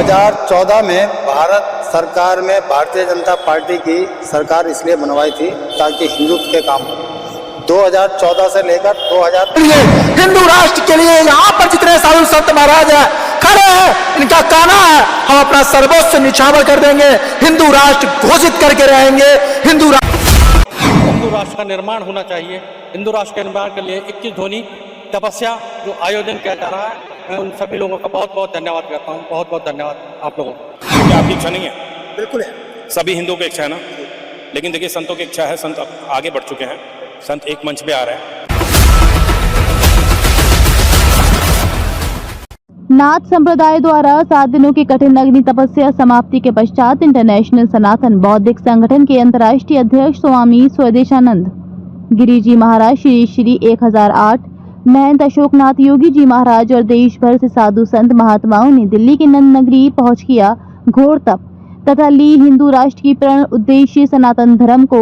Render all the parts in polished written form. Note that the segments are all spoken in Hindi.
2014 में भारत सरकार में भारतीय जनता पार्टी की सरकार इसलिए बनवाई थी ताकि हिंदुत्व के काम हो। 2014 से लेकर 2000 हिंदू राष्ट्र के लिए यहाँ पर जितने साधु संत महाराज हैं खड़े हैं, इनका कहना है हम अपना सर्वस्व निछावर कर देंगे, हिंदू राष्ट्र घोषित करके रहेंगे। हिंदू राष्ट्र का निर्माण होना चाहिए। हिंदू राष्ट्र के निर्माण के लिए 21 ध्वनि तपस्या जो आयोजन किया जा रहा है, मैं उन सभी लोगों का बहुत बहुत धन्यवाद करता हूँ। बहुत बहुत धन्यवाद आप लोगों को। क्या आपकी इच्छा नहीं है? बिल्कुल है, सभी हिंदुओं की इच्छा है ना। लेकिन देखिए संतों की इच्छा है, संत आगे बढ़ चुके हैं, संत एक मंच पे आ रहे हैं। नाथ संप्रदाय द्वारा 7 दिनों की कठिन अग्नि तपस्या समाप्ति के पश्चात इंटरनेशनल सनातन बौद्धिक संगठन के अंतर्राष्ट्रीय अध्यक्ष स्वामी स्वदेशानंद गिरी जी महाराज श्री 1008 महंत अशोकनाथ योगी जी महाराज और देश भर से साधु संत महात्माओं ने दिल्ली की नंद नगरी पहुँच किया घोर तप तथा ली हिंदू राष्ट्र की प्रण उद्देश्य सनातन धर्म को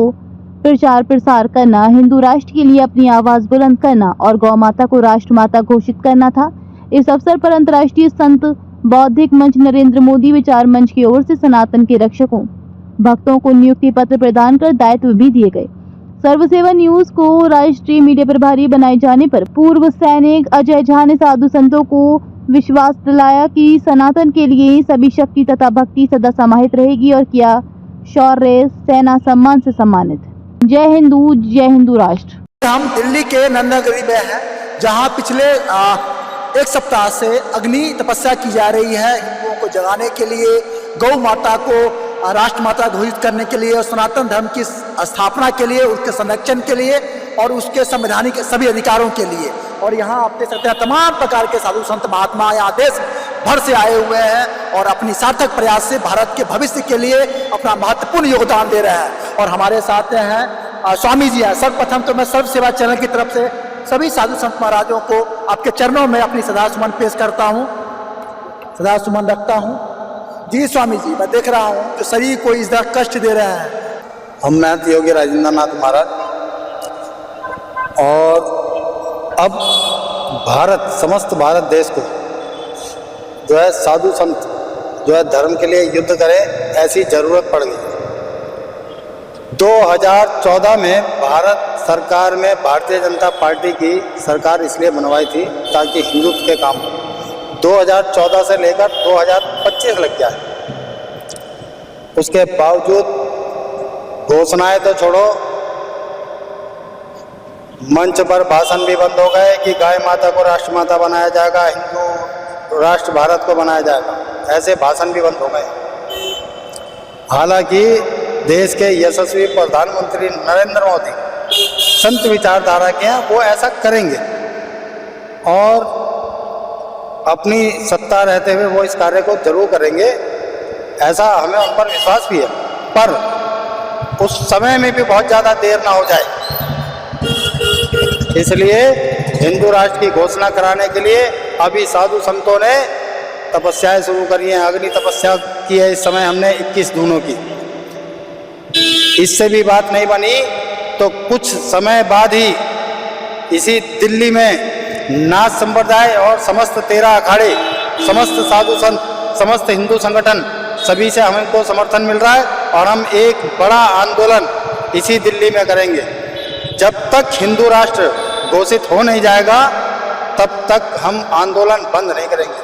प्रचार प्रसार करना, हिंदू राष्ट्र के लिए अपनी आवाज बुलंद करना और गौ माता को राष्ट्रमाता घोषित करना था। इस अवसर पर अंतर्राष्ट्रीय संत बौद्धिक मंच नरेंद्र मोदी विचार मंच की ओर से सनातन के रक्षकों भक्तों को नियुक्ति पत्र प्रदान कर दायित्व भी दिए गए। सर्व सेवा न्यूज को राष्ट्रीय मीडिया प्रभारी बनाए जाने पर पूर्व सैनिक अजय झा ने साधु संतों को विश्वास दिलाया कि सनातन के लिए सभी शक्ति तथा भक्ति सदा समाहित रहेगी और किया शौर्य सेना सम्मान से सम्मानित। जय हिंदू राष्ट्र। हम दिल्ली के नंद नगरी में हैं, जहां पिछले एक सप्ताह से अग्नि तपस्या की जा रही है हिंदुओं को जगाने के लिए, गौ माता को राष्ट्रमाता घोषित करने के लिए और सनातन धर्म की स्थापना के लिए, उसके संरक्षण के लिए और उसके संवैधानिक सभी अधिकारों के लिए। और यहाँ आप देख सकते हैं तमाम प्रकार के साधु संत महात्मा यहाँ देश भर से आए हुए हैं और अपनी सार्थक प्रयास से भारत के भविष्य के लिए अपना महत्वपूर्ण योगदान दे रहे हैं। और हमारे साथ हैं स्वामी जी हैं। सर्वप्रथम तो मैं सर्व सेवा चैनल की तरफ से सभी साधु संत महाराजों को आपके चरणों में अपनी सदा सुमन पेश करता हूँ, सदा सुमन रखता हूँ। जी स्वामी जी, मैं देख रहा हूँ जो शरीर को इस तरह कष्ट दे रहे हैं। हम महंत योगी राजेंद्र नाथ महाराज और अब भारत समस्त भारत देश को जो है साधु संत जो है धर्म के लिए युद्ध करें ऐसी जरूरत पड़ गई। 2014 में भारत सरकार में भारतीय जनता पार्टी की सरकार इसलिए बनवाई थी ताकि हिंदुत्व के काम हो। 2014 से लेकर 2025 लग गया है। उसके बावजूद घोषणाएं तो छोड़ो, मंच पर भाषण भी बंद हो गए कि गाय माता को राष्ट्रमाता बनाया जाएगा, हिंदू राष्ट्र भारत को बनाया जाएगा, ऐसे भाषण भी बंद हो गए। हालांकि देश के यशस्वी प्रधानमंत्री नरेंद्र मोदी संत विचारधारा के हैं, वो ऐसा करेंगे और अपनी सत्ता रहते हुए वो इस कार्य को जरूर करेंगे, ऐसा हमें उन पर विश्वास भी है। पर उस समय में भी बहुत ज़्यादा देर ना हो जाए, इसलिए हिंदू राष्ट्र की घोषणा कराने के लिए अभी साधु संतों ने तपस्याएं शुरू करी हैं। अग्नि तपस्या की है इस समय हमने 21 दिनों की। इससे भी बात नहीं बनी तो कुछ समय बाद ही इसी दिल्ली में नाथ संप्रदाय और समस्त 13 अखाड़े, समस्त साधु संत, समस्त हिंदू संगठन सभी से हमको समर्थन मिल रहा है और हम एक बड़ा आंदोलन इसी दिल्ली में करेंगे। जब तक हिंदू राष्ट्र घोषित हो नहीं जाएगा तब तक हम आंदोलन बंद नहीं करेंगे।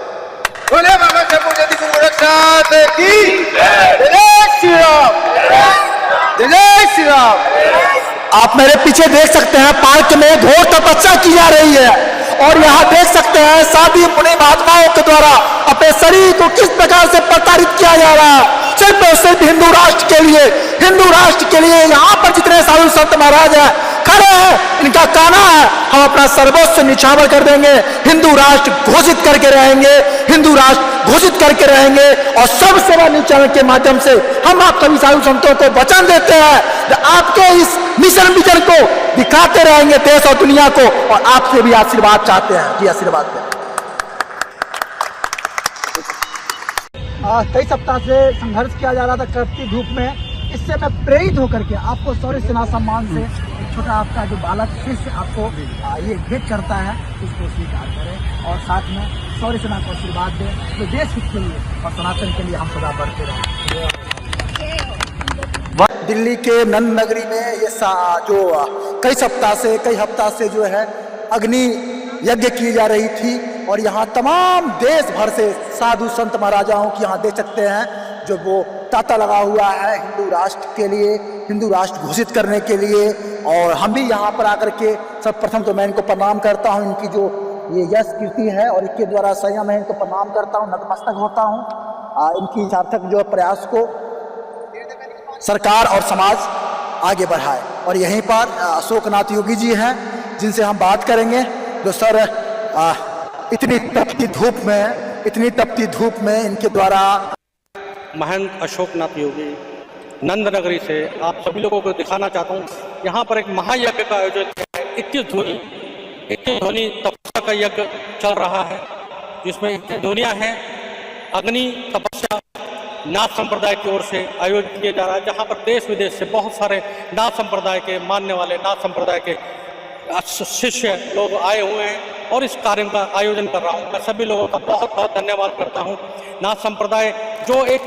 बोले बाबा गोरक्षनाथ की जय श्री राम, जय श्री राम। आप मेरे पीछे देख सकते हैं पार्क में घोर तपस्या की जा रही है और यहाँ देख सकते हैं साधु मुनि महात्माओं के द्वारा अपने शरीर को किस प्रकार से प्रताड़ित किया जा रहा है। सिर्फ और सिर्फ हिंदू राष्ट्र के लिए, हिंदू राष्ट्र के लिए यहाँ पर जितने साधु संत महाराज हैं खड़े हैं, इनका कहना है हम अपना सर्वस्व निछावर कर देंगे, हिंदू राष्ट्र घोषित करके रहेंगे, हिंदू राष्ट्र घोषित करके रहेंगे। और सब सेवा न्यूज चैनल के माध्यम से हम आप सभी साधु संतों को वचन देते हैं कि आपके इस मिशन विजन को दिखाते रहेंगे देश और दुनिया को, और आपसे भी आशीर्वाद चाहते हैं। जी आशीर्वाद दें। कई सप्ताह से संघर्ष किया जा रहा था कड़कती धूप में, इससे मैं प्रेरित होकर के आपको शौर्य सेना सम्मान से एक छोटा आपका जो बालक शिष्य आपको ये भेंट करता है, उसको स्वीकार करें और साथ में शौर्य सेना को आशीर्वाद दें, तो देश हित के लिए और सनातन के लिए हम सदा बढ़ते रहें। दिल्ली के नंद नगरी में ये जो कई हफ्ता से जो है अग्नि यज्ञ की जा रही थी और यहाँ तमाम देश भर से साधु संत महाराजाओं की यहाँ देख सकते हैं जो वो तांता लगा हुआ है हिंदू राष्ट्र के लिए, हिंदू राष्ट्र घोषित करने के लिए। और हम भी यहाँ पर आकर के सर्वप्रथम तो मैं इनको प्रणाम करता हूँ, इनकी जो ये यश कीर्ति है और इनके द्वारा संयम है, इनको प्रणाम करता हूँ, नतमस्तक होता हूँ। इनकी सार्थक जो प्रयास को सरकार और समाज आगे बढ़ाए। और यहीं पर अशोकनाथ योगी जी हैं जिनसे हम बात करेंगे, जो सर इतनी तपती धूप में इनके द्वारा महंत अशोकनाथ योगी नंद नगरी से आप सभी लोगों को दिखाना चाहता हूँ। यहाँ पर एक महायज्ञ का आयोजन किया है। 21 ध्वनि तपस्या का यज्ञ चल रहा है, जिसमें 21 ध्वनियाँ हैं। अग्नि तपस्या नाथ संप्रदाय की ओर से आयोजित किया जा रहा है, जहाँ पर देश विदेश से बहुत सारे नाथ संप्रदाय के मानने वाले, नाथ संप्रदाय के शिष्य लोग आए हुए हैं और इस कार्य का आयोजन कर रहा हूँ। मैं सभी लोगों का बहुत बहुत धन्यवाद करता हूँ। नाथ संप्रदाय जो एक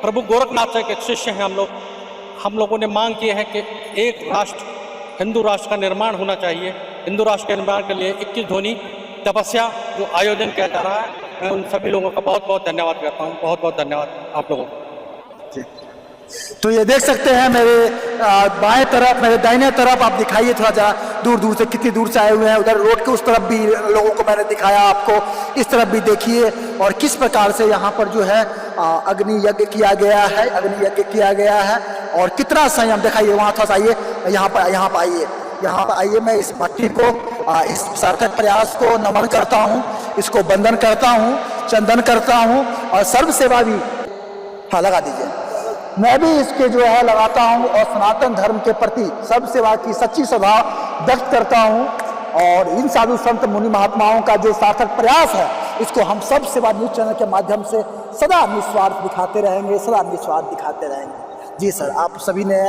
प्रभु गोरखनाथ से एक शिष्य हैं, हम लोगों ने मांग की है कि एक राष्ट्र, हिंदू राष्ट्र का निर्माण होना चाहिए। हिंदू राष्ट्र के निर्माण के लिए 21 ध्वनि तपस्या जो आयोजन किया जा रहा है, मैं उन सभी लोगों का बहुत बहुत धन्यवाद करता हूँ। बहुत बहुत धन्यवाद आप लोगों को। तो ये देख सकते हैं मेरे बाएं तरफ, मेरे दाहिने तरफ आप दिखाइए थोड़ा जा दूर से, कितनी दूर से आए हुए हैं। उधर रोड के उस तरफ भी लोगों को मैंने दिखाया, आपको इस तरफ भी देखिए। और किस प्रकार से यहाँ पर जो है अग्नि यज्ञ किया गया है और कितना संयम दिखाइए। वहाँ थोड़ा सा आइए, यहाँ पर आइए। मैं इस भट्टी को, इस सार्थक प्रयास को नमन करता हूँ, इसको वंदन करता हूँ, चंदन करता हूँ और सर्व सेवा भी लगा दीजिए। मैं भी इसके जो है लगाता हूँ और सनातन धर्म के प्रति सब सेवा की सच्ची स्वभाव व्यक्त करता हूँ। और इन साधु संत मुनि महात्माओं का जो सार्थक प्रयास है, इसको हम सब सेवा न्यूज चैनल के माध्यम से सदा निस्वार्थ दिखाते रहेंगे। जी सर, आप सभी ने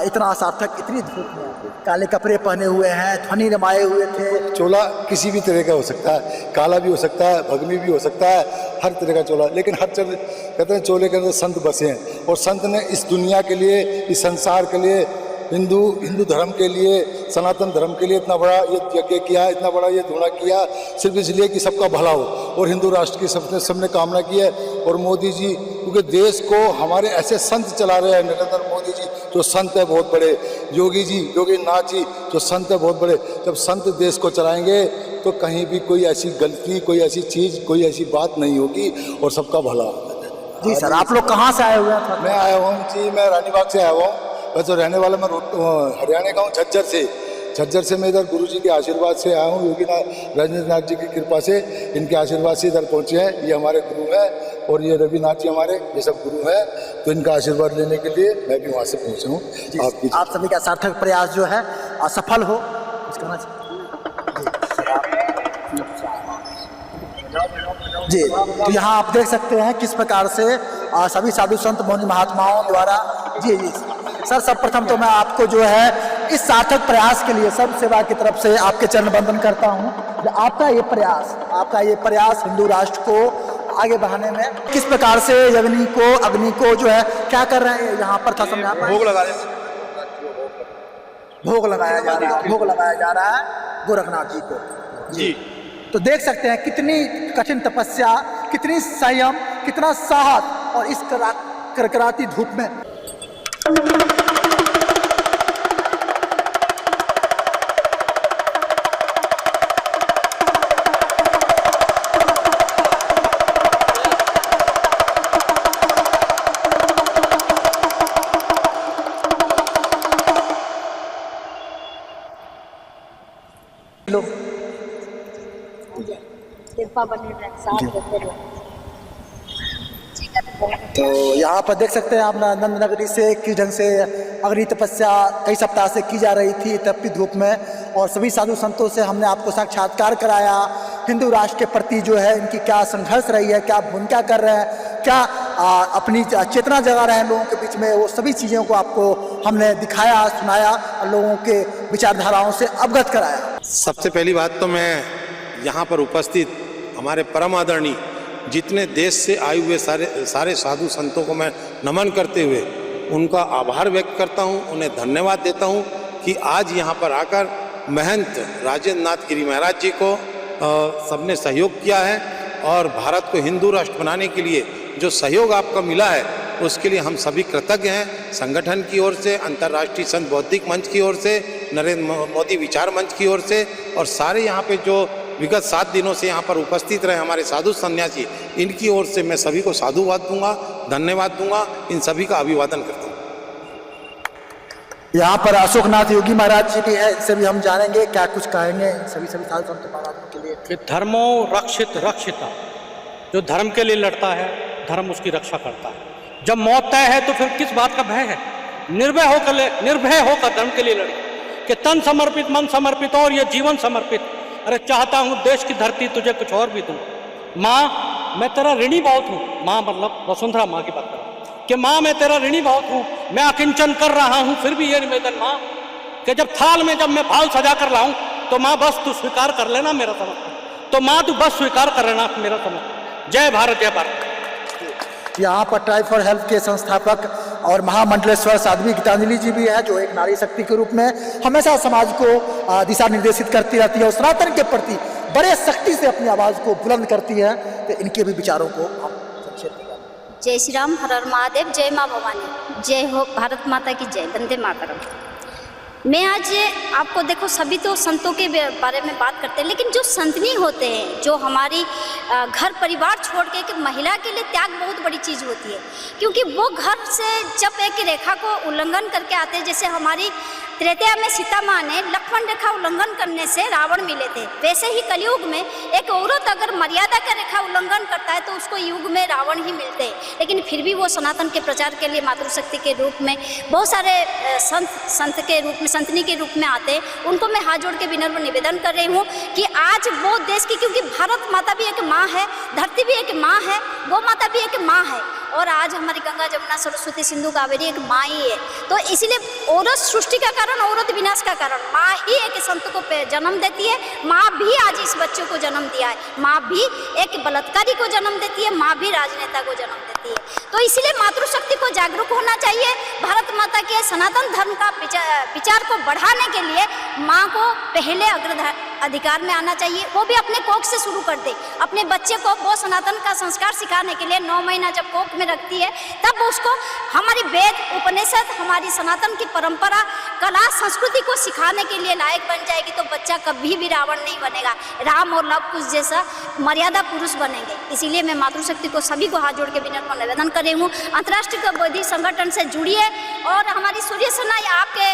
इतना सार्थक, इतनी धूप में काले कपड़े पहने हुए हैं, ध्वनि रमाए हुए थे। चोला किसी भी तरह का हो सकता है, काला भी हो सकता है, भगवी भी हो सकता है, हर तरह का चोला। लेकिन कहते हैं चोले के अंदर संत बसे हैं और संत ने इस दुनिया के लिए, इस संसार के लिए, हिंदू धर्म के लिए, सनातन धर्म के लिए इतना बड़ा ये यज्ञ किया, इतना बड़ा ये धुना किया, सिर्फ इसलिए कि सबका भला हो। और हिंदू राष्ट्र की सबने कामना की है। और मोदी जी, क्योंकि देश को हमारे ऐसे संत चला रहे हैं, नरेंद्र मोदी जी जो संत है बहुत बड़े, योगी नाथ जी जो संत है बहुत बड़े। जब संत देश को चलाएंगे तो कहीं भी कोई ऐसी गलती, कोई ऐसी चीज़, कोई ऐसी बात नहीं होगी और सबका भला होगा। जी सर, आप लोग कहाँ से आए हुए हैं? मैं आया हूँ जी, मैं रानीबाग से आया हुआ हूँ। वैसे रहने वाला मैं हरियाणा का हूँ, झज्जर से मैं इधर गुरुजी के आशीर्वाद से आया हूँ। योगी राजेंद्रनाथ जी की कृपा से, इनके आशीर्वाद से इधर पहुँचे हैं। ये हमारे गुरु हैं और ये रविनाथ जी हमारे, ये सब गुरु हैं। तो इनका आशीर्वाद लेने के लिए मैं भी वहाँ से पहुँचा हूँ। आप सभी का सार्थक प्रयास जो है सफल हो, जी। तो यहाँ आप देख सकते हैं किस प्रकार से सभी साधु संत मुनि महात्माओं द्वारा, जी सर, सर्वप्रथम तो मैं आपको जो है इस सार्थक प्रयास के लिए सब सेवा की तरफ से आपके चरण वंदन करता हूँ। आपका ये प्रयास हिंदू राष्ट्र को आगे बढ़ाने में किस प्रकार से अग्नि को जो है क्या कर रहे हैं यहाँ पर, था समझा? भोग लगाया जा रहा है गोरखनाथ जी को, जी। तो देख सकते हैं कितनी कठिन तपस्या, कितनी संयम, कितना साहस और इस करकराती धूप में। कृपा बने रहे, साथ देते रहो। तो यहाँ पर देख सकते हैं आप नंद नगरी से किस ढंग से अग्नि तपस्या कई सप्ताह से की जा रही थी तपती धूप में। और सभी साधु संतों से हमने आपको साक्षात्कार कराया, हिंदू राष्ट्र के प्रति जो है इनकी क्या संघर्ष रही है, क्या भूमिका कर रहे हैं, क्या अपनी चेतना जगा रहे हैं लोगों के बीच में, वो सभी चीज़ों को आपको हमने दिखाया, सुनाया और लोगों के विचारधाराओं से अवगत कराया। सबसे पहली बात तो मैं यहाँ पर उपस्थित हमारे परम आदरणीय जितने देश से आए हुए सारे साधु संतों को मैं नमन करते हुए उनका आभार व्यक्त करता हूँ, उन्हें धन्यवाद देता हूँ कि आज यहाँ पर आकर महंत राजेंद्र नाथ गिरी महाराज जी को सबने सहयोग किया है और भारत को हिंदू राष्ट्र बनाने के लिए जो सहयोग आपका मिला है उसके लिए हम सभी कृतज्ञ हैं। संगठन की ओर से, अंतर्राष्ट्रीय संत बौद्धिक मंच की ओर से, नरेंद्र मोदी विचार मंच की ओर से और सारे यहाँ पे जो विगत 7 दिनों से यहाँ पर उपस्थित रहे हमारे साधु सन्यासी, इनकी ओर से मैं सभी को साधुवाद दूंगा, धन्यवाद दूंगा, इन सभी का अभिवादन करता हूँ। यहाँ पर अशोकनाथ योगी महाराज जी भी है, इनसे भी हम जानेंगे क्या कुछ कहेंगे सभी साधु संत महाराजों के लिए। कि धर्मो रक्षित रक्षिता, जो धर्म के लिए लड़ता है धर्म उसकी रक्षा करता है। जब मौत तय है तो फिर किस बात का भय है? निर्भय होकर धर्म के लिए लड़े कि तन समर्पित, मन समर्पित और ये जीवन समर्पित। अरे चाहता हूँ देश की धरती तुझे कुछ और भी दूँ। माँ मैं तेरा ऋणी बहुत हूँ, माँ मतलब वसुंधरा माँ की बात कर रहा हूँ कि माँ मैं तेरा ऋणी बहुत हूँ, मैं अकिंचन कर रहा हूँ, फिर भी ये निवेदन माँ कि जब थाल में जब मैं फाल सजा कर लाऊं तो माँ बस तू स्वीकार कर लेना मेरा समर्पण, तो माँ तू बस स्वीकार कर लेना मेरा समर्पण। जय भारत, जय भारत। यहाँ पर ट्राई फॉर हेल्प के संस्थापक और महामंडलेश्वर साध्वी गीतांजलि जी भी है, जो एक नारी शक्ति के रूप में हमेशा समाज को दिशा निर्देशित करती रहती है और सनातन के प्रति बड़े शक्ति से अपनी आवाज़ को बुलंद करती है। तो इनके भी विचारों को हम संक्षेप में। जय श्री राम, हर हर महादेव, जय माँ भवानी, जय हो भारत माता की जय, वंदे मातरम। मैं आज आपको देखो सभी तो संतों के बारे में बात करते हैं, लेकिन जो संतनी होते हैं, जो हमारी घर परिवार छोड़ के एक महिला के लिए त्याग बहुत बड़ी चीज़ होती है, क्योंकि वो घर से जब एक रेखा को उल्लंघन करके आते हैं, जैसे हमारी त्रेतया में सीता माँ ने लक्ष्मण रेखा उल्लंघन करने से रावण मिले थे, वैसे ही कलयुग में एक औरत अगर मर्यादा का रेखा उल्लंघन करता है तो उसको युग में रावण ही मिलते हैं। लेकिन फिर भी वो सनातन के प्रचार के लिए मातृशक्ति के रूप में बहुत सारे संत के रूप में, संतनी के रूप में आते हैं। उनको मैं हाथ जोड़ के विनम्र निवेदन कर रही हूँ कि आज वो देश की, क्योंकि भारत माता भी एक माँ है, धरती भी एक माँ है, गौ माता भी एक माँ है, और आज हमारी गंगा जमुना सरस्वती सिंधु कावेरी एक माँ ही है। तो इसलिए औरत सृष्टि का कारण, औरत विनाश का कारण, माँ ही एक संत को जन्म देती है। माँ भी आज इस बच्चे को जन्म दिया है, माँ भी एक बलात्कारी को जन्म देती है, माँ भी राजनेता को जन्म देती है। तो इसलिए मातृशक्ति को जागरूक होना चाहिए। भारत माता के सनातन धर्म का विचार को बढ़ाने के लिए माँ को पहले अधिकार में आना चाहिए। वो भी अपने कोख से शुरू कर दे, अपने बच्चे को वो सनातन का संस्कार सिखाने के लिए 9 महीना जब कोख में रखती है तब उसको हमारी वेद, उपनिषद, हमारी सनातन की परंपरा, कला, संस्कृति को सिखाने के लिए लायक बन जाएगी तो बच्चा कभी भी रावण नहीं बनेगा, राम और लव कुश जैसा मर्यादा पुरुष बनेंगे। इसीलिए मैं मातृशक्ति को सभी को हाथ जोड़ के विनम्र निवेदन कर रही हूँ, अंतर्राष्ट्रीय बौद्धिक संगठन से जुड़िए। और हमारी सूर्य सेना आपके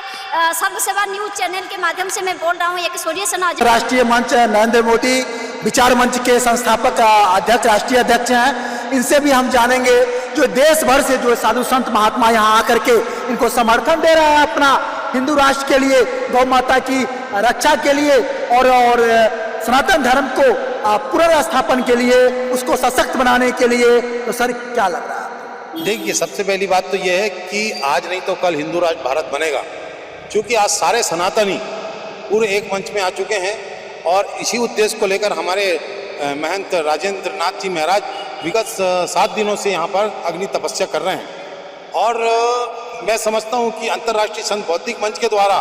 सर्व सेवा न्यूज चैनल के माध्यम से मैं बोल रहा हूँ, एक सूर्य सेना राष्ट्रीय मंच नरेंद्र मोदी विचार मंच के संस्थापक अध्यक्ष, राष्ट्रीय अध्यक्ष हैं, इनसे भी हम जानेंगे जो देश भर से जो साधु संत महात्मा यहाँ आकर के इनको समर्थन दे रहे हैं अपना हिंदू राष्ट्र के लिए, गौ माता की रक्षा के लिए और सनातन धर्म को पुनर्स्थापन के लिए, उसको सशक्त बनाने के लिए। तो सर क्या लग रहा है? देखिए, सबसे पहली बात तो यह है कि आज नहीं तो कल हिंदू राष्ट्र भारत बनेगा, क्योंकि आज सारे सनातनी पूरे एक मंच में आ चुके हैं और इसी उद्देश्य को लेकर हमारे महंत राजेंद्र नाथ जी महाराज विगत 7 दिनों से यहाँ पर अग्नि तपस्या कर रहे हैं। और मैं समझता हूँ कि अंतर्राष्ट्रीय संत बौद्धिक मंच के द्वारा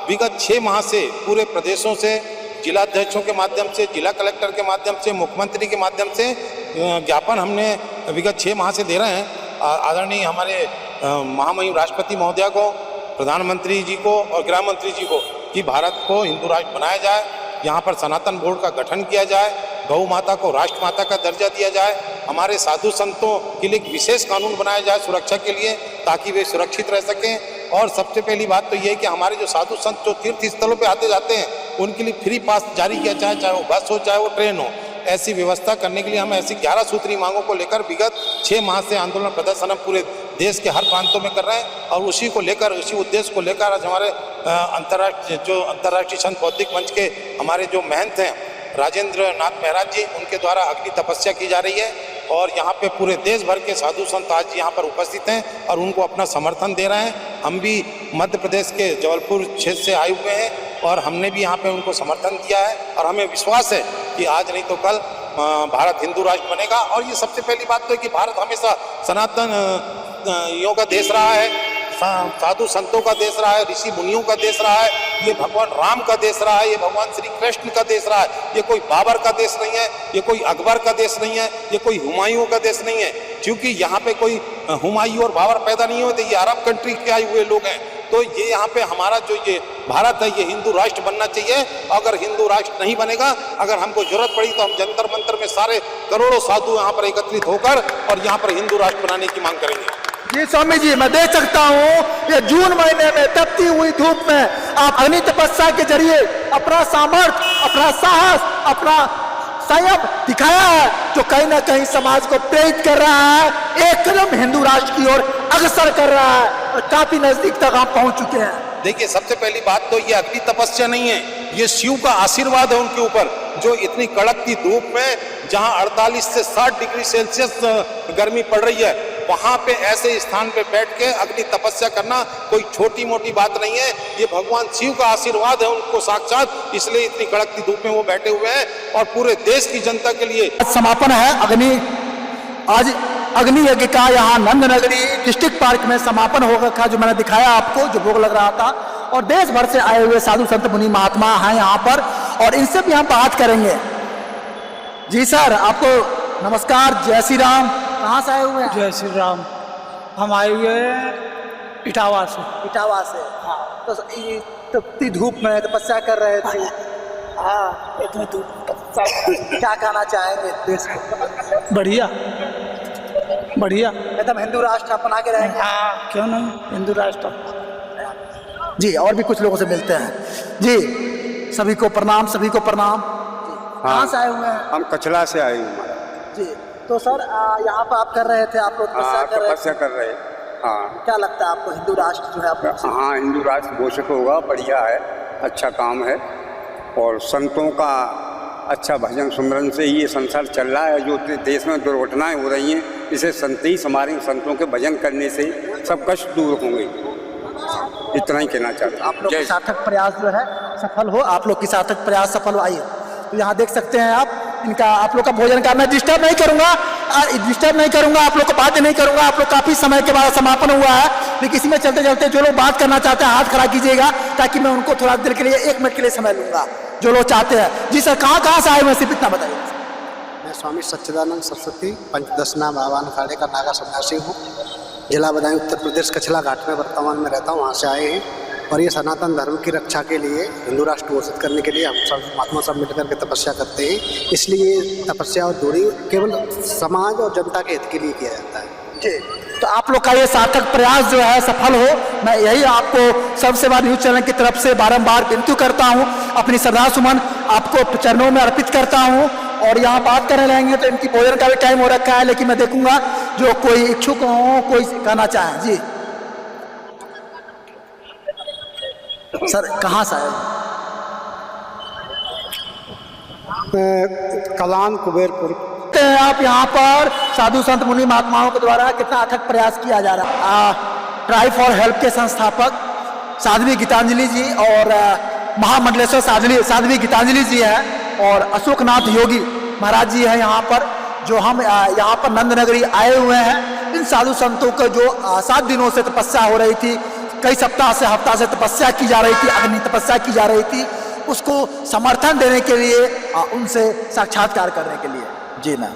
विगत 6 माह से पूरे प्रदेशों से, जिलाध्यक्षों के माध्यम से, जिला कलेक्टर के माध्यम से, मुख्यमंत्री के माध्यम से ज्ञापन हमने विगत 6 माह से दे रहे हैं आदरणीय हमारे महामहिम राष्ट्रपति महोदया को, प्रधानमंत्री जी को और गृह मंत्री जी को कि भारत को हिंदू राष्ट्र बनाया जाए, यहाँ पर सनातन बोर्ड का गठन किया जाए, गौ माता को राष्ट्र माता का दर्जा दिया जाए, हमारे साधु संतों के लिए एक विशेष कानून बनाया जाए सुरक्षा के लिए ताकि वे सुरक्षित रह सकें। और सबसे पहली बात तो ये है कि हमारे जो साधु संत जो तीर्थ स्थलों पे आते जाते हैं उनके लिए फ्री पास जारी किया जाए, चाहे वो बस हो चाहे वो ट्रेन हो। ऐसी व्यवस्था करने के लिए हम ऐसी 11 सूत्री मांगों को लेकर विगत 6 माह से आंदोलन प्रदर्शन हम पूरे देश के हर प्रांतों में कर रहे हैं और उसी को लेकर, उसी उद्देश्य को लेकर आज हमारे अंतर्राष्ट्रीय संत बौद्धिक मंच के हमारे जो महंत हैं राजेंद्र नाथ महाराज जी, उनके द्वारा अग्नि तपस्या की जा रही है और यहाँ पे पूरे देश भर के साधु संत आज यहाँ पर उपस्थित हैं और उनको अपना समर्थन दे रहे हैं। हम भी मध्य प्रदेश के जबलपुर क्षेत्र से आए हुए हैं और हमने भी यहाँ पे उनको समर्थन दिया है और हमें विश्वास है कि आज नहीं तो कल भारत हिंदू राष्ट्र बनेगा। और ये सबसे पहली बात तो है कि भारत हमेशा सनातन यों का देश रहा है, साधु संतों का देश रहा है, ऋषि मुनियों का देश रहा है, ये भगवान राम का देश रहा है, ये भगवान श्री कृष्ण का देश रहा है। ये कोई बाबर का देश नहीं है, ये कोई अकबर का देश नहीं है, ये कोई हुमायूं का देश नहीं है। क्योंकि यहाँ पे कोई हुमायूं और बाबर पैदा नहीं होते, ये अरब कंट्री के आए हुए लोग हैं। तो ये यहाँ पे हमारा जो ये भारत है, ये हिंदू राष्ट्र बनना चाहिए। अगर हिंदू राष्ट्र नहीं बनेगा, अगर हमको जरूरत पड़ी तो हम जंतर मंतर में सारे करोड़ों साधु यहाँ पर एकत्रित होकर और यहाँ पर हिंदू राष्ट्र बनाने की मांग करेंगे। जी स्वामी जी, मैं देख सकता हूँ ये जून महीने में तपती हुई धूप में आप अग्नि तपस्या के जरिए अपना सामर्थ्य, अपना साहस, अपना संयम दिखाया है, जो कहीं ना कहीं समाज को प्रेरित कर रहा है, एक कदम हिंदू राष्ट्र की ओर अग्रसर कर रहा है और काफी नजदीक तक आप पहुंच चुके हैं। देखिए, सबसे पहली बात तो ये अग्नि तपस्या नहीं है, ये शिव का आशीर्वाद है उनके ऊपर, जो इतनी कड़कती धूप में जहां 48 से 60 डिग्री सेल्सियस गर्मी पड़ रही है, वहां पे ऐसे स्थान पे बैठ के अग्नि तपस्या करना कोई छोटी मोटी बात नहीं है। ये भगवान शिव का आशीर्वाद है उनको साक्षात, इसलिए इतनी कड़कती धूप में वो बैठे हुए हैं और पूरे देश की जनता के लिए समापन है आज अग्नि यज्ञ का यहाँ नंद नगरी डिस्ट्रिक्ट पार्क में समापन होगा का, जो मैंने दिखाया आपको, जो भोग लग रहा था। और देश भर से आए हुए साधु संत मुनि महात्मा हैं यहाँ पर और इनसे भी हम बात करेंगे। जी सर, आपको नमस्कार, जय श्री राम। कहाँ से आए हुए हैं? जय श्री राम। हम आए हुए हैं इटावा से। इटावा से, हाँ। तो तपती धूप में तपस्या कर रहे थे। हाँ, इतनी धूप क्या कहना चाहेंगे देश को? बढ़िया बढ़िया, एकदम हिंदू राष्ट्र अपना के रहेंगे। हाँ, क्यों नहीं, हिंदू राष्ट्र। जी, और भी कुछ लोगों से मिलते हैं। जी, सभी को प्रणाम, सभी को प्रणाम। कहाँ से आए हुए हैं? हम कचला से आए हैं। जी, तो सर यहाँ पर आप कर रहे थे, आप लोग तपस्या कर रहे हैं। हाँ, क्या लगता है आपको हिंदू राष्ट्र जो है आप लोग? हाँ, हिंदू राष्ट्र घोषित होगा, बढ़िया है, अच्छा काम है। और संतों का अच्छा भजन सुमरन से ही ये संसार चल रहा है। जो देश में दुर्घटनाएं हो रही हैं, इसे संत ही हमारे संतों के भजन करने से सब कष्ट दूर होंगे। इतना ही कहना चाहता हूँ। आप लोग की सार्थक प्रयास जो है सफल हो, आप लोग की सार्थक प्रयास सफल हो। आइए, तो यहाँ देख सकते हैं आप लोग का भोजन का मैं डिस्टर्ब नहीं करूंगा, आप लोग को बातें नहीं करूंगा। आप लोग काफी समय के बाद समापन हुआ है, लेकिन इसी में चलते चलते जो लोग बात करना चाहते हैं हाथ खड़ा कीजिएगा, ताकि मैं उनको थोड़ा देर के लिए 1 मिनट के लिए समय लूंगा, जो लोग चाहते हैं। जी सर, कहाँ से आए हुए सिर्फ इतना बताइए। मैं स्वामी सच्चिदानंद सरस्वती पंचदशना बावन अखाड़े का नागा सन्यासी हूँ। जिला बदायूं उत्तर प्रदेश कछला घाट में वर्तमान में रहता हूँ, वहाँ से आए हैं। और ये सनातन धर्म की रक्षा के लिए, हिंदू राष्ट्र घोषित करने के लिए हम सब महात्मा सब मिलकर के तपस्या करते हैं। इसलिए तपस्या और दूरी केवल समाज और जनता के हित के लिए किया जाता है। जी, तो आप लोग का ये सार्थक प्रयास जो है सफल हो, मैं यही आपको सबसे बड़ा न्यूज चैनल की तरफ से बारंबार विनती करता हूँ। अपनी श्रद्धा सुमन आपको चरणों में अर्पित करता हूँ। और यहाँ बात करने लगेंगे तो इनकी भोजन का भी टाइम हो रखा है, लेकिन मैं देखूंगा जो कोई इच्छुक हो, कोई कहना चाहे। जी सर, कहाँ से आए? कलान कुबेरपुर। आप यहाँ पर साधु संत मुनि महात्माओं के द्वारा कितना अथक प्रयास किया जा रहा है। ट्राई फॉर हेल्प के संस्थापक साध्वी गीतांजलि जी और महामंडलेश्वर साध्वी गीतांजलि जी हैं और अशोकनाथ योगी महाराज जी हैं यहाँ पर, जो हम यहाँ पर नंद नगरी आए हुए हैं। इन साधु संतों को जो 7 दिनों से तपस्या हो रही थी, कई हफ्ता से तपस्या की जा रही थी, अग्नि तपस्या की जा रही थी, उसको समर्थन देने के लिए, उनसे साक्षात्कार करने के लिए। जी मैम,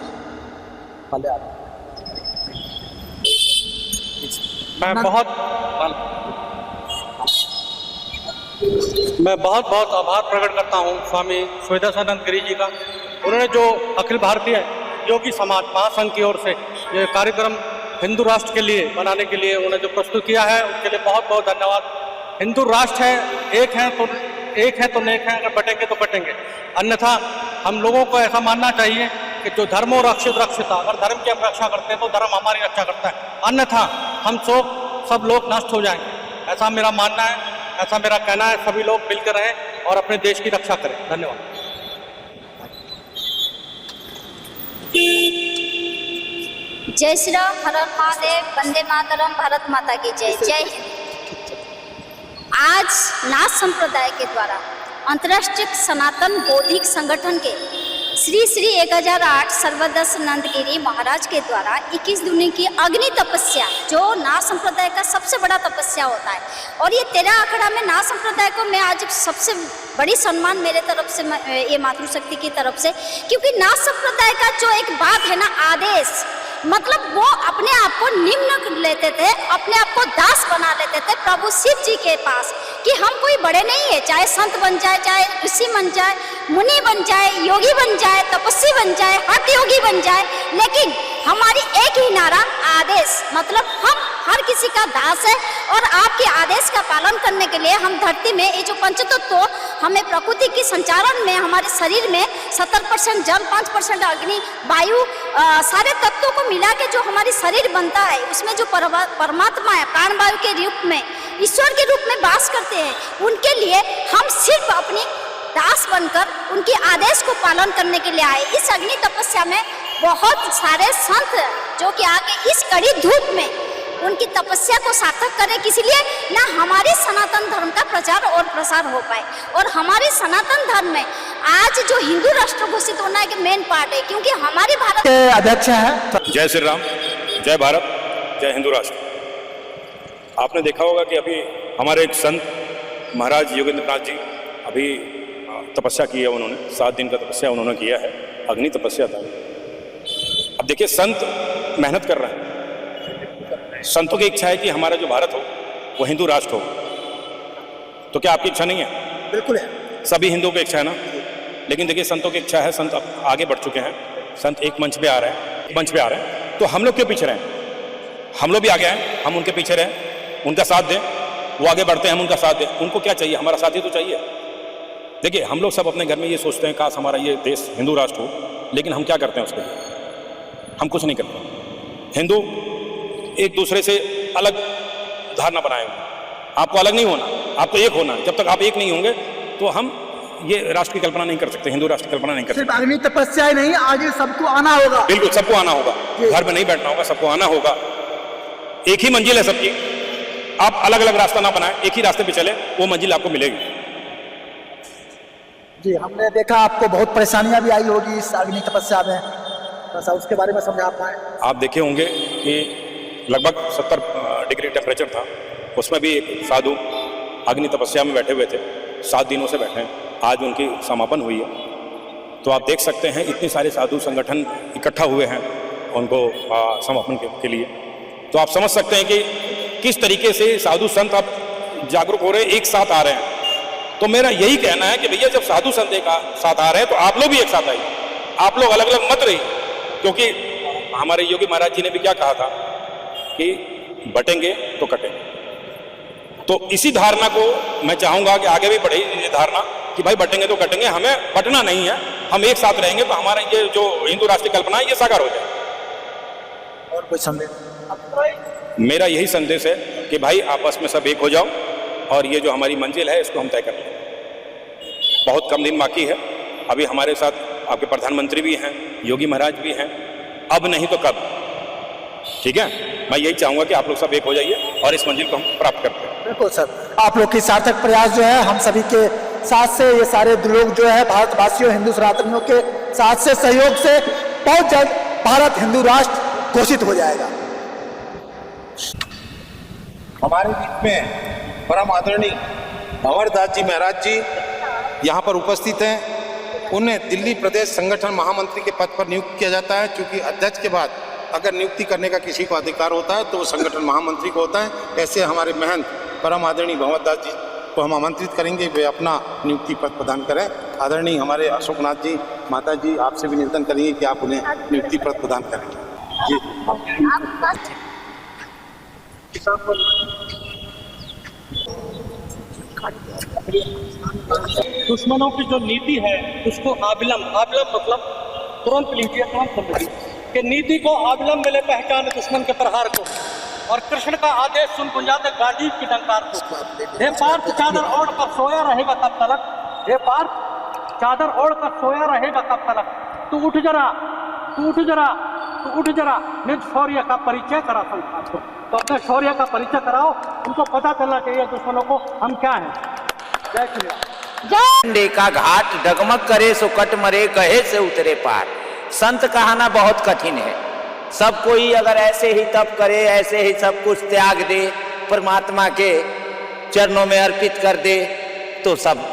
मैं बहुत आभार प्रकट करता हूँ स्वामी सुविदासानंद गिरी जी का। उन्होंने जो अखिल भारतीय योगी समाज महासंघ की ओर से ये कार्यक्रम हिंदू राष्ट्र के लिए बनाने के लिए उन्होंने जो प्रस्तुत किया है, उसके लिए बहुत धन्यवाद। हिंदू राष्ट्र है, एक है तो नेक है, अगर बटेंगे तो बटेंगे, अन्यथा हम लोगों को ऐसा मानना चाहिए कि जो धर्म और रक्षिता, अगर धर्म की हम रक्षा करते हैं तो धर्म हमारी रक्षा करता है, अन्यथा हम सब लोग नष्ट हो जाएंगे। ऐसा मेरा मानना है, ऐसा मेरा कहना है। सभी लोग मिलकर रहें और अपने देश की रक्षा करें। धन्यवाद। जय श्री राम, हर हर महादेव, वंदे मातरम, भारत माता की जय। जय हिंद। आज नाथ संप्रदाय के द्वारा अंतर्राष्ट्रीय सनातन बौद्धिक संगठन के श्री श्री 1008 सर्वदर्शनंद गिरी महाराज के द्वारा 21 दिन की अग्नि तपस्या, जो नाथ संप्रदाय का सबसे बड़ा तपस्या होता है। और ये 13 अखाड़ा में नाथ संप्रदाय को मैं आज सबसे बड़ी सम्मान मेरे तरफ से, ये मातृशक्ति की तरफ से, क्योंकि नाथ संप्रदाय का जो एक बात है ना, आदेश, मतलब वो अपने आप को निम्न लेते थे, अपने आप को दास बना लेते थे प्रभु शिव जी के पास, कि हम कोई बड़े नहीं है, चाहे संत बन जाए, चाहे ऋषि बन जाए, मुनि बन जाए, योगी बन जाए, तपस्वी बन जाए, हठ योगी बन जाए, लेकिन हमारी एक ही नारा आदेश, मतलब हम हर किसी का दास है। और आपके आदेश का पालन करने के लिए हम धरती में ये जो पंचतत्व हमें प्रकृति की संचालन में, हमारे शरीर में 70% जल, 5% अग्नि, वायु, सारे तत्वों को मिला के जो हमारी शरीर बनता है, उसमें जो परमात्मा है प्राणवायु के रूप में, ईश्वर के रूप में वास करते हैं, उनके लिए हम सिर्फ अपनी दास बनकर उनके आदेश को पालन करने के लिए आए। इस अग्नि तपस्या में बहुत सारे संत जो कि आके इस कड़ी धूप में उनकी तपस्या को सार्थक करें, इसलिए ना हमारे सनातन धर्म का प्रचार और प्रसार हो पाए। और हमारे सनातन धर्म में आज जो हिंदू राष्ट्र घोषित होना एक मेन पार्ट है, क्योंकि हमारे भारत के अध्यक्ष हैं। जय श्री राम, जय भारत, जय हिंदू राष्ट्र। आपने देखा होगा कि अभी हमारे एक संत महाराज योगेंद्रनाथ जी अभी तपस्या की है, उन्होंने 7 दिन का तपस्या उन्होंने किया है, अग्नि तपस्या था। अब देखिए, संत मेहनत कर रहे हैं, संतों की इच्छा है कि हमारा जो भारत हो वो हिंदू राष्ट्र हो। तो क्या आपकी इच्छा नहीं है? बिल्कुल है, सभी हिंदुओं की इच्छा है ना। लेकिन देखिए, संतों की इच्छा है, संत अब आगे बढ़ चुके हैं, संत एक मंच पे आ रहे हैं, तो हम लोग क्यों पीछे रहें? हम लोग भी आगे आए, हम उनके पीछे रहें, उनका साथ दें, वो आगे बढ़ते हैं, हम उनका साथ दें। उनको क्या चाहिए? हमारा साथ ही तो चाहिए। देखिए, हम लोग सब अपने घर में ये सोचते हैं काश हमारा ये देश हिंदू राष्ट्र हो, लेकिन हम क्या करते हैं उसके लिए? हम कुछ नहीं करते। हिंदू एक दूसरे से अलग धारणा बनाए हुए, आपको अलग नहीं होना, आपको एक होना है। जब तक आप एक नहीं होंगे तो हम ये राष्ट्र की कल्पना नहीं कर सकते, हिंदू राष्ट्र की कल्पना नहीं कर सकते। सिर्फ अग्नि तपस्या ही नहीं, आगे सबको आना होगा। बिल्कुल, सबको आना होगा, घर में नहीं बैठना होगा, सबको आना होगा। एक ही मंजिल है सबकी, आप अलग अलग रास्ता ना बनाएं, एक ही रास्ते पे चले, वो मंजिल आपको मिलेगी। जी, हमने देखा आपको बहुत परेशानियां भी आई होगी इस अग्नि तपस्या में, बस उसके बारे में समझा पाए। आप देखे होंगे कि लगभग 70 डिग्री टेम्परेचर था, उसमें भी एक साधु अग्नि तपस्या में बैठे हुए थे, 7 दिनों से बैठे हैं, आज उनकी समापन हुई है। तो आप देख सकते हैं इतने सारे साधु संगठन इकट्ठा हुए हैं उनको समापन के लिए। तो आप समझ सकते हैं कि किस तरीके से साधु संत अब जागरूक हो रहे हैं, एक साथ आ रहे हैं। तो मेरा यही कहना है कि भैया, जब साधु संत एक साथ आ रहे हैं तो आप लोग भी एक साथ आइए, आप लोग अलग अलग मत रहिए। क्योंकि हमारे योगी महाराज जी ने भी क्या कहा था कि बटेंगे तो कटेंगे। तो इसी धारणा को मैं चाहूंगा कि आगे भी बढ़े ये धारणा कि भाई बटेंगे तो कटेंगे, हमें बटना नहीं है, हम एक साथ रहेंगे तो हमारा ये जो हिंदू राष्ट्र की कल्पना है ये साकार हो जाए। और कोई संदेश? मेरा यही संदेश है कि भाई आपस में सब एक हो जाओ और ये जो हमारी मंजिल है इसको हम तय कर लें। बहुत कम दिन बाकी है, अभी हमारे साथ आपके प्रधानमंत्री भी हैं, योगी महाराज भी हैं, अब नहीं तो कब। ठीक है, मैं यही चाहूंगा कि आप लोग सब एक हो जाइए और इस मंजिल को हम प्राप्त करते हैं। बिल्कुल सर, आप लोग की सार्थक प्रयास जो है हम सभी के साथ से, ये सारे लोग जो है भारतवासियों, हिंदू सनातनियों के साथ से, सहयोग से बहुत जल्द भारत हिंदू राष्ट्र घोषित हो जाएगा। हमारे बीच में परम आदरणीय भंवरदास जी महाराज जी यहाँ पर उपस्थित हैं। उन्हें दिल्ली प्रदेश संगठन महामंत्री के पद पर नियुक्त किया जाता है। चूंकि अध्यक्ष के बाद अगर नियुक्ति करने का किसी को अधिकार होता है तो वो संगठन महामंत्री को होता है। ऐसे हमारे महंत परम आदरणीय भंवरदास जी को हम आमंत्रित करेंगे, वे अपना नियुक्ति पद प्रदान करें। आदरणीय हमारे अशोकनाथ जी, माता जी, आपसे भी निवेदन करेंगे कि आप उन्हें नियुक्ति पद प्रदान करें। जी, दुश्मनों की जो नीति है उसको अविलंब मतलब तुरंत लीजिए, तुरंत समझिए कि नीति को अविलंब मिले पहचान दुश्मन के प्रहार को, और कृष्ण का आदेश सुन गुंजाते गांडीव की डंकार को। हे पार्थ चादर ओढ़ कर सोया रहेगा कब तलक, हे पार्थ चादर ओढ़ कर सोया रहेगा कब तलक, तू उठ जरा, तू उठ जरा, तू उठ जरा, निज शौर्य का परिचय करा संसार को। तो अपने शौर्य का परिचय कराओ, उनको पता चलना चाहिए दुश्मनों को हम क्या हैं। जय श्री राम। डंडे का घाट डगमग करे सो कट मरे कहे से उतरे पार। संत कहना बहुत कठिन है। सब कोई अगर ऐसे ही तप करे, ऐसे ही सब कुछ त्याग दे, परमात्मा के चरणों में अर्पित कर दे, तो सब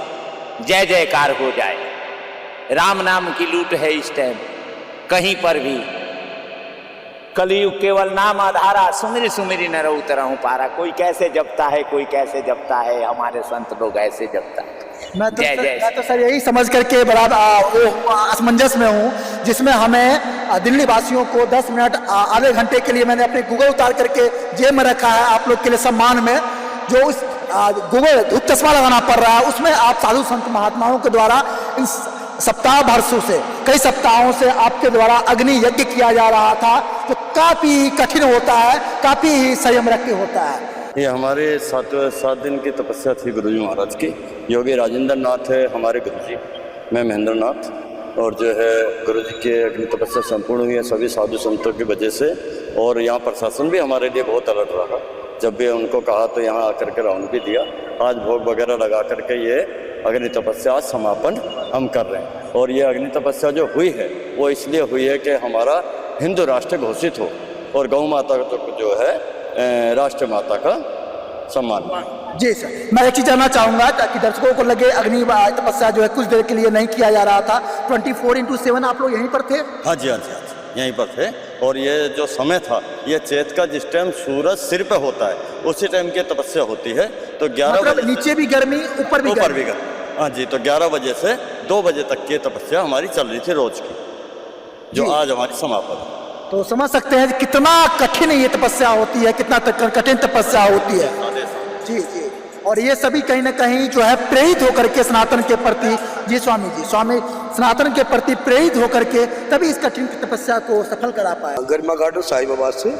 जय जयकार हो जाए। राम नाम की लूट है इस टाइम कहीं पर भी। कलयुग केवल नाम आधारा, सुमिर सुमिर नर उतरहु पारा। कोई कैसे जपता है, कोई कैसे जपता है, हमारे संत लोग ऐसे जपता है। मैं तो सर यही समझ करके बड़ा असमंजस में हूँ, जिसमें हमें दिल्ली वासियों को 10 मिनट आधे घंटे के लिए मैंने अपने गूगल उतार करके जेब में रखा है आप लोग के लिए सम्मान में। जो उस गूगल धूप चश्मा लगाना पड़ रहा है, उसमें आप साधु संत महात्माओं के द्वारा इन सप्ताह भरसों से, कई सप्ताहों से आपके द्वारा अग्नि यज्ञ किया जा रहा था, जो काफी कठिन होता है, काफी संयम रख के होता है। ये हमारे 7 दिन की तपस्या थी गुरुजी महाराज की। योगी राजेंद्र नाथ है हमारे गुरुजी, मैं महेंद्र नाथ। और जो है गुरुजी की अग्नि तपस्या संपूर्ण हुई है सभी साधु संतों की वजह से। और यहाँ प्रशासन भी हमारे लिए बहुत अलर्ट रहा। जब भी उनको कहा तो यहाँ आकर के राउंड भी दिया। आज भोग वगैरह लगा करके ये अग्नि तपस्या आज समापन हम कर रहे हैं। और ये अग्नि तपस्या जो हुई है वो इसलिए हुई है कि हमारा हिंदू राष्ट्र घोषित हो और गौ माता जो है राष्ट्र माता का सम्मान। जी सर, मैं एक चीज जानना चाहूंगा ताकि दर्शकों को लगे अग्नि तपस्या जो है कुछ देर के लिए नहीं किया जा रहा था। 24/7 आप लोग यहीं पर थे? हाँ जी, हाँ जी, हाँ जी, यहीं पर थे। और ये जो समय था, ये चैत का जिस टाइम सूरज सिर पे होता है उसी टाइम की तपस्या होती है। तो 11 मतलब नीचे भी गर्मी, ऊपर भी गर्मी। हाँ जी, तो 11 बजे से 2 बजे तक की तपस्या हमारी चल रही थी रोज की, जो आज हमारी समापन है। तो समझ सकते हैं कितना कठिन ये तपस्या होती है, कितना कठिन तपस्या होती है। जी जी। और ये सभी कहीं ना कहीं जो है प्रेरित होकर के सनातन के प्रति, जी स्वामी जी, स्वामी सनातन के प्रति प्रेरित होकर के तभी इस कठिन तपस्या को सफल करा पाए। गरिमा गार्डन साहिबाबाद से,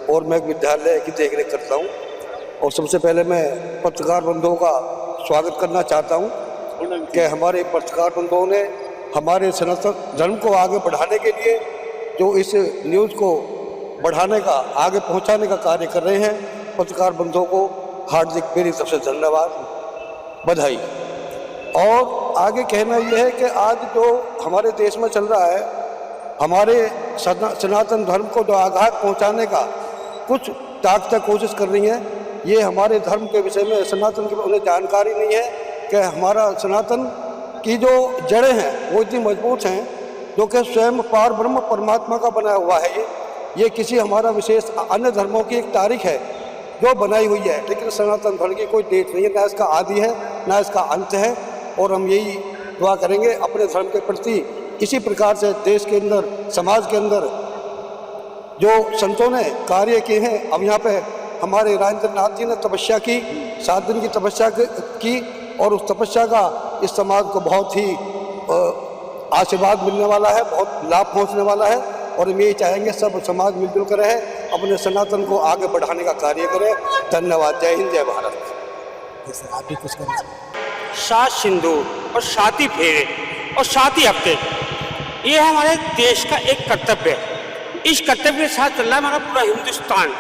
और मैं विद्यालय की देखरेख करता हूँ। और सबसे पहले मैं पत्रकार बंधुओं का स्वागत करना चाहता हूँ कि हमारे पत्रकार बंधुओं ने हमारे सनातन धर्म को आगे बढ़ाने के लिए जो इस न्यूज़ को बढ़ाने का, आगे पहुंचाने का कार्य कर रहे हैं। पत्रकार बंधुओं को हार्दिक मेरी तरफ से धन्यवाद, बधाई। और आगे कहना यह है कि आज जो हमारे देश में चल रहा है, हमारे सनातन धर्म को जो आघात पहुंचाने का कुछ ताकतें कोशिश कर रही हैं। ये हमारे धर्म के विषय में सनातन की उन्हें जानकारी नहीं है कि हमारा सनातन की जो जड़ें हैं वो इतनी मजबूत हैं, जो कि स्वयं पार ब्रह्म परमात्मा का बना हुआ है। ये किसी हमारा विशेष अन्य धर्मों की एक तारीख है जो बनाई हुई है, लेकिन सनातन धर्म की कोई डेट नहीं है, ना इसका आदि है ना इसका अंत है। और हम यही दुआ करेंगे अपने धर्म के प्रति, इसी प्रकार से देश के अंदर, समाज के अंदर जो संतों ने कार्य किए हैं। अब यहाँ पे हमारे राजेंद्र नाथ जी ने तपस्या की, 7 दिन की तपस्या की, और उस तपस्या का इस समाज को बहुत ही आशीर्वाद मिलने वाला है, बहुत लाभ पहुंचने वाला है। और हम यही चाहेंगे सब समाज मिलजुल कर रहे, अपने सनातन को आगे बढ़ाने का कार्य करें। धन्यवाद। जय हिंद, जय भारत। आप भी कुछ करें। 7 सिंदूर और 7 ही फेरे और 7 ही हफ्ते, ये हमारे देश का एक कर्तव्य है। इस कर्तव्य के साथ चल रहा है हमारा पूरा हिंदुस्तान।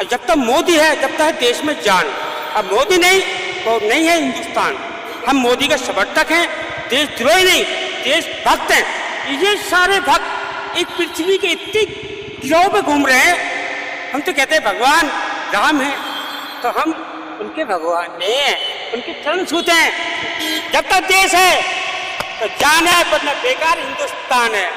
जब तक मोदी है तब तक है देश में जान। अब मोदी नहीं तो नहीं है हिंदुस्तान। हम मोदी के समर्थक हैं, देशद्रोही नहीं, देशभक्त हैं। ये सारे भक्त एक पृथ्वी के इतनी गिरोह में घूम रहे हैं। हम तो कहते हैं भगवान राम है, तो हम उनके भगवान नहीं हैं, उनके चरण छूते हैं। जब तक देश है तो जान है, वरना बेकार हिंदुस्तान है।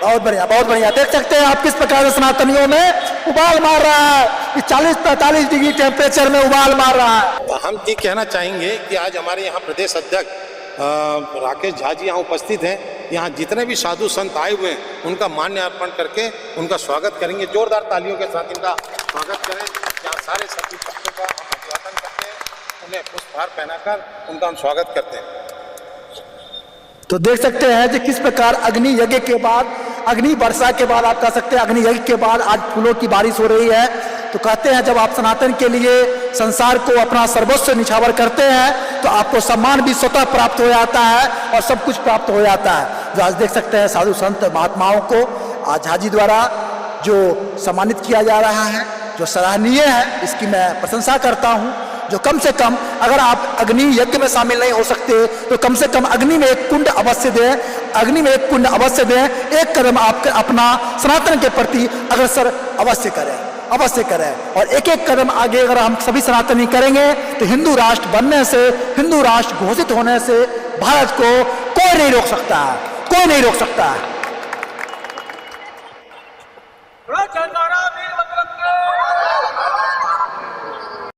बहुत बढ़िया, बहुत बढ़िया। देख सकते हैं आप किस प्रकार से सनातनियों में उबाल मार रहा है, 40-45 डिग्री टेम्परेचर में उबाल मार रहा है। हम ये कहना चाहेंगे कि आज हमारे यहाँ प्रदेश अध्यक्ष राकेश झा जी यहाँ उपस्थित हैं। यहाँ जितने भी साधु संत आए हुए हैं उनका मान्य अर्पण करके उनका स्वागत करेंगे। जोरदार तालियों के साथ इनका स्वागत करें। यहाँ सारे सभी भक्तों का हम अभिवादन करते हैं, उन्हें पुष्पहार पहनाकर उनका हम स्वागत करते हैं। तो देख सकते हैं कि किस प्रकार अग्नि यज्ञ के बाद, अग्नि वर्षा के बाद, आप कह सकते हैं अग्नि यज्ञ के बाद आज फूलों की बारिश हो रही है। तो कहते हैं जब आप सनातन के लिए संसार को अपना सर्वस्व निछावर करते हैं तो आपको सम्मान भी स्वतः प्राप्त हो जाता है और सब कुछ प्राप्त हो जाता है। जो आज देख सकते हैं साधु संत महात्माओं को आज झा जी द्वारा जो सम्मानित किया जा रहा है, जो सराहनीय है, इसकी मैं प्रशंसा करता हूँ। जो कम से कम अगर आप अग्नि यज्ञ में शामिल नहीं हो सकते तो कम से कम अग्नि में एक कुंड अवश्य दें, अग्नि में एक कुंड अवश्य दें, एक कदम आप अपना सनातन के प्रति अग्रसर अवश्य करें, अवश्य करें। और एक एक कदम आगे अगर हम सभी सनातनी करेंगे तो हिंदू राष्ट्र बनने से, हिंदू राष्ट्र घोषित होने से भारत को कोई नहीं रोक सकता, कोई नहीं रोक सकता।